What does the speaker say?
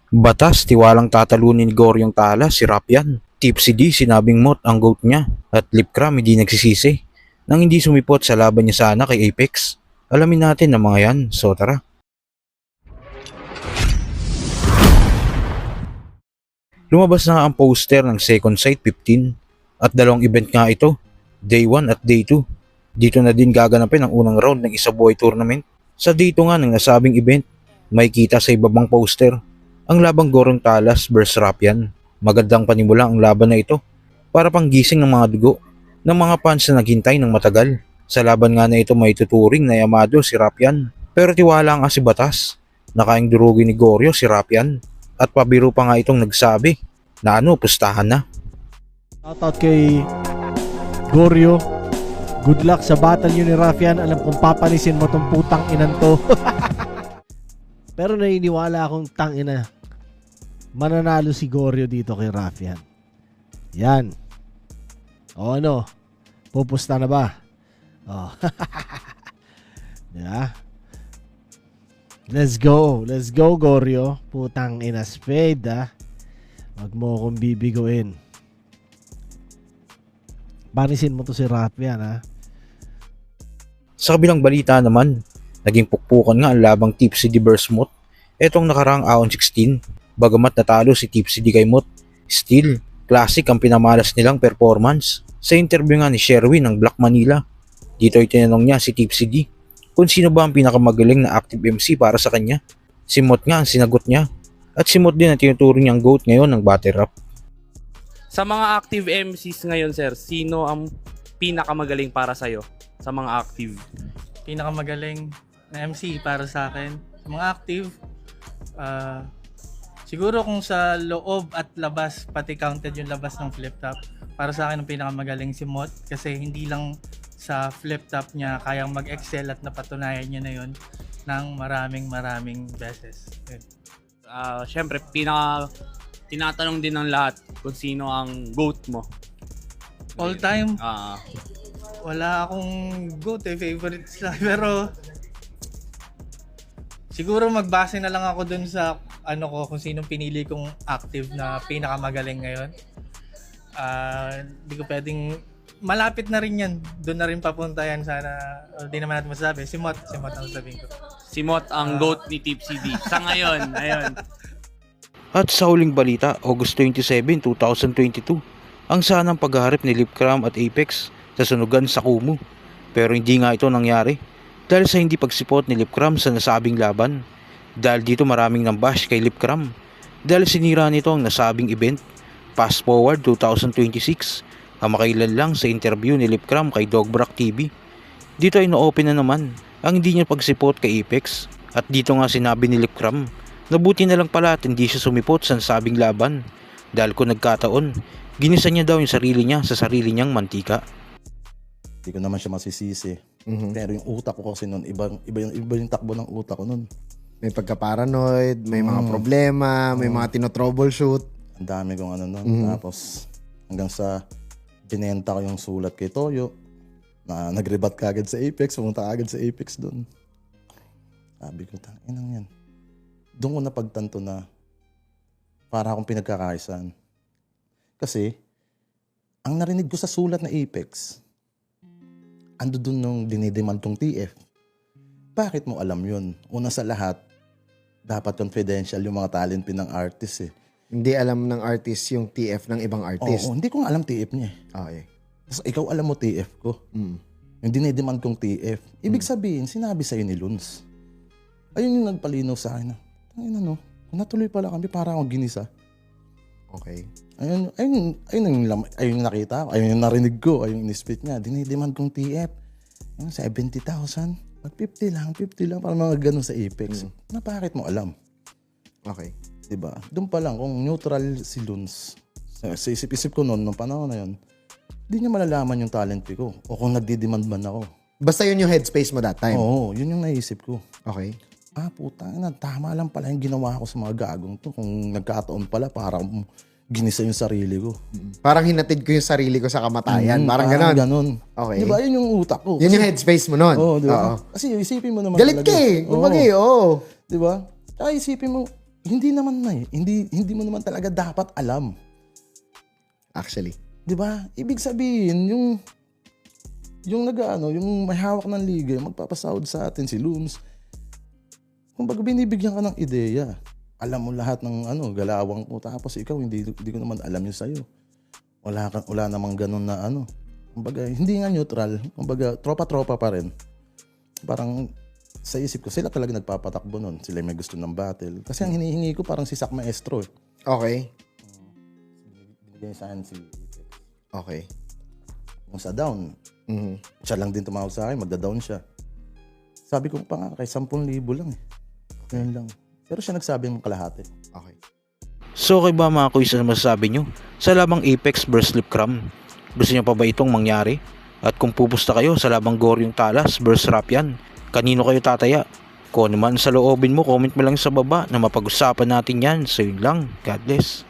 Batas, tiwalang tatalunin ni Goryong Tala si Rapian. Tipsy D, sinabing Mot ang goat niya. At Lipcram hindi nagsisisi nang hindi sumipot sa laban niya sana kay Apex. Alamin natin ang mga yan, so tara. Lumabas na nga ang poster ng Second Sight 15 at dalawang event nga ito, Day 1 at Day 2. Dito na din gaganapin ang unang round ng Isa Buhay Tournament. Sa dito nga ng nasabing event, may kita sa ibabang poster ang labang Goryong Talas vs Rapian. Magandang panimula ang laban na ito para panggising ng mga dugo ng mga fans na naghintay ng matagal. Sa laban nga na ito may tuturing na yamado si Rapian, pero tiwala nga si Batas na kayang durugin ni Goryo si Rapian at pabiro pa nga itong nagsabi na pustahan na. Shoutout kay Goryo. Good luck sa battle yun ni Rafian. Alam kong papanisin mo tong putang inan to. Pero naniniwala akong tangina mananalo si Goryo dito kay Rafian. Yan. O ano? Pupusta na ba? Oh. Yeah. Let's go. Let's go, Goryo. Putang ina spade, ah. Wag mo akong bibiguin. Banisin mo to si Rapian, ha? Sa kabilang balita naman, naging pukpukan nga ang labang Tipsy D vs Mot etong nakaraang Aon 16. Bagamat natalo si Tipsy D kay Mot, still, classic ang pinamalas nilang performance. Sa interview nga ni Sherwin ng Black Manila, dito ay tinanong niya si Tipsy D kung sino ba ang pinakamagaling na active MC para sa kanya. Si Mot nga ang sinagot niya at si Mot din ang tinuturing niyang GOAT ngayon ng battle rap. Sa mga active MCs ngayon, sir, sino ang pinakamagaling para sa'yo sa mga active? Pinakamagaling na MC para sa akin. Sa mga active, siguro kung sa loob at labas, pati counted yung labas ng flip top, para sa akin ang pinakamagaling si Mot kasi hindi lang sa flip top niya kayang mag-excel at napatunayan niya na yun ng maraming beses. Siyempre, tinatanong din ng lahat kung sino ang GOAT mo. All time, Ah, wala akong GOAT favorites lang. Pero siguro magbase na lang ako dun sa kung sinong pinili kong active na pinakamagaling ngayon. Hindi ko pwedeng malapit na rin yan. Doon na rin papunta yan sana. Hindi naman natin masasabi. Si Mot ang sabihin ko. si Mot ang GOAT ni Tipsy D. Sa ngayon, ayun. At sa huling balita, August 27, 2022, ang sanang paghaharap ni Lipcram at Apex sa sunugan sa Kumu. Pero hindi nga ito nangyari dahil sa hindi pagsipot ni Lipcram sa nasabing laban. Dahil dito maraming nambash kay Lipcram dahil sinira nito ang nasabing event. Fast forward 2026, kamakailan lang sa interview ni Lipcram kay Dogbrak TV. Dito ay na-open na naman ang hindi niya pagsipot kay Apex at dito nga sinabi ni Lipcram na buti na lang pala at hindi siya sumipot sa nasabing laban dahil kung nagkataon, ginisa niya daw yung sarili niya sa sarili niyang mantika. Hindi ko naman siya masisisi. Pero yung utak ko kasi noon, iba yung takbo ng utak ko noon. May pagka-paranoid, may mga problema, may mga tino-troubleshoot. Ang dami kong noon. Tapos hanggang sa binenta ko yung sulat kay Toyo na nag-rebat kagad sa Apex, pumunta kagad sa Apex doon. Sabi ko, inang yan. Doon ko napagtanto na para akong pinagkakaisan. Kasi ang narinig ko sa sulat na Apex, ando doon nung dinidemand tong TF. Bakit mo alam yun? Una sa lahat, dapat confidential yung mga talent pin ng artist eh. Hindi alam ng artist yung TF ng ibang artist. Oo, hindi ko nga alam TF niya eh. Okay. So, ikaw alam mo TF ko. Yung dinidemand kong TF. Ibig sabihin, sinabi sa'yo ni Luns. Ayun yung nagpalinaw sa akin na, kung natuloy pala kami, para akong ginisa. Okay. Ayun yung nakita ko, ayun yung narinig ko, ayun yung in-spit niya. Dinidemand kong TF. Yung 70,000. Pag 50 lang, parang mga ganun sa Apex. Na bakit mo alam? Okay. Diba? Doon pa lang, kung neutral si Luns, sa isip-isip ko noon, nung panahon na yun, hindi niya malalaman yung talent ko. O kung nagdi-demand man ako. Basta yun yung headspace mo that time? Oo, yun yung naisip ko. Okay. Puta na, tama lang pala yung ginawa ko sa mga gagong to. Kung nagkataon pala, parang ginisa yung sarili ko. Parang hinatid ko yung sarili ko sa kamatayan. Parang ganon. Okay. Diba, yun yung utak ko. Yun yung headspace mo nun? Oo, diba? Oo. Kasi isipin mo naman Galit ka eh. Kumbaga eh, oo. Diba? Kaya isipin mo, Hindi naman na hindi mo naman talaga dapat alam. Actually. 'Di ba? Ibig sabihin, yung yung may hawak ng liga, yung magpapasahod sa atin si Loons. Kumbaga binibigyan ka ng ideya. Alam mo lahat ng galawang mo, tapos ikaw hindi ko naman alam yun sa'yo. Wala namang ganun na Kumbaga hindi nga neutral, kumbaga tropa-tropa pa rin. Parang sa isip ko, sila talaga nagpapatakbo nun. Sila may gusto ng battle. Kasi ang hinihingi ko parang si Sak Maestro. Okay. Binigay sa akin si Okay. Kung sa down, siya lang din tumawag sa akin, magda-down siya. Sabi ko pa nga, kay 10,000 lang eh. Ganyan lang. Pero siya nagsabi ng kalahati. Okay. So okay ba mga kuys na masasabi nyo sa labang Apex vs Lipcram? Gusto nyo pa ba itong mangyari? At kung pupusta kayo sa labang Goryong Talas vs Rapian, kanino kayo tataya? Kung ano man sa loobin mo, comment mo lang sa baba na mapag-usapan natin yan. So yun lang. God bless.